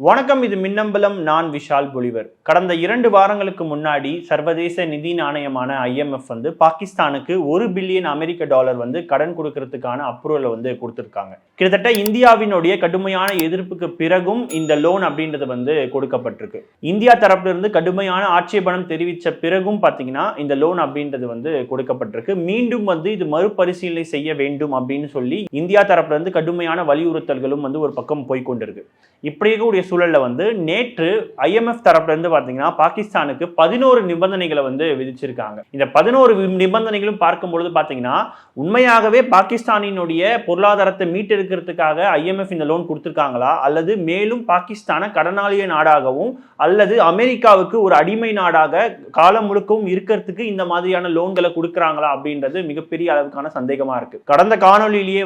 வணக்கம், இது மின்னம்பலம். நான் விஷால் பொலிவர். கடந்த 2 வாரங்களுக்கு முன்னாடி சர்வதேச நிதி நாணயமான IMF பாகிஸ்தானுக்கு $1 பில்லியன் கடன் கொடுக்கறதுக்கான அப்ரூவலை கொடுத்திருக்காங்க. கிட்டத்தட்ட இந்தியாவினுடைய கடுமையான எதிர்ப்புக்கு பிறகும் இந்த லோன் அப்படின்றது கொடுக்கப்பட்டிருக்கு. இந்தியா தரப்புல இருந்து கடுமையான ஆட்சேபனம் தெரிவித்த பிறகும் பாத்தீங்கன்னா இந்த லோன் அப்படின்றது கொடுக்கப்பட்டிருக்கு. மீண்டும் இது மறுபரிசீலனை செய்ய வேண்டும் அப்படின்னு சொல்லி இந்தியா தரப்புல இருந்து கடுமையான வலியுறுத்தல்களும் ஒரு பக்கம் போய்கொண்டிருக்கு. இப்படி இருக்கக்கூடிய சூழல்ல நேற்று IMF தரப்புல இருந்து பாத்தீங்கன்னா பாகிஸ்தானுக்கு 11 நிபந்தனைகளை விதிச்சிருக்காங்க. இந்த 11 நிபந்தனைகளும் பார்க்கும்பொழுது பாத்தீங்கன்னா உண்மையாகவே பாகிஸ்தானினுடைய பொருளாதாரத்தை மீட்டெடுக்கிறதுக்காக IMF இந்த லோன் கொடுத்திருக்காங்களா, அல்லது மேலும் பாகிஸ்தான கடனாளிய நாடாகவும் அல்லது அமெரிக்காவுக்கு ஒரு அடிமை நாடாக காலம் முழுக்கவும் இருக்கிறதுக்கு இந்த மாதிரியான லோன்களை கொடுக்கறாங்களா அப்படின்றது மிகப்பெரிய அளவுக்கான சந்தேகமா இருக்கு. கடந்த காணொலியிலேயே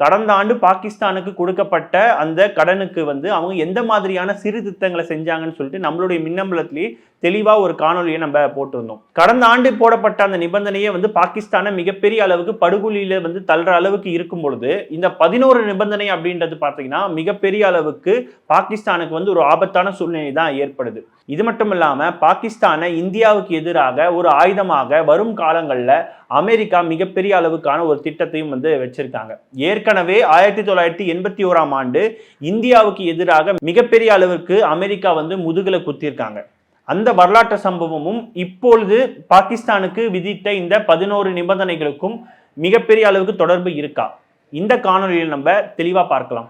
கடந்த ஆண்டு பாகிஸ்தானுக்கு கொடுக்கப்பட்ட அந்த கடனுக்கு அவங்க எந்த மாதிரியான சீர்திருத்தங்களை செஞ்சாங்கன்னு சொல்லிட்டு நம்மளுடைய மின்னம்பலத்திலேயே தெளிவா ஒரு காணொலியை நம்ம போட்டிருந்தோம். கடந்த ஆண்டு போடப்பட்ட அந்த நிபந்தனையே பாகிஸ்தானை மிகப்பெரிய அளவுக்கு படுகொலியில தள்ளுற அளவுக்கு இருக்கும் பொழுது இந்த 11 நிபந்தனை அப்படின்றது பாத்தீங்கன்னா மிகப்பெரிய அளவுக்கு பாகிஸ்தானுக்கு ஒரு ஆபத்தான சூழ்நிலை தான் ஏற்படுது. இது மட்டும் இல்லாம பாகிஸ்தானை இந்தியாவுக்கு எதிராக ஒரு ஆயுதமாக வரும் காலங்கள்ல அமெரிக்கா மிகப்பெரிய அளவுக்கான ஒரு திட்டத்தையும் வச்சிருக்காங்க. ஏற்கனவே 1981ஆம் ஆண்டு இந்தியாவுக்கு எதிராக மிகப்பெரிய அளவுக்கு அமெரிக்கா முதுகுல குத்திருக்காங்க. அந்த வரலாற்று சம்பவமும் இப்பொழுது பாகிஸ்தானுக்கு விதித்த இந்த 11 நிபந்தனைகளுக்கும் மிகப்பெரிய அளவுக்கு தொடர்பு இருக்கா? இந்த காணொலியில் நம்ம தெளிவா பார்க்கலாம்.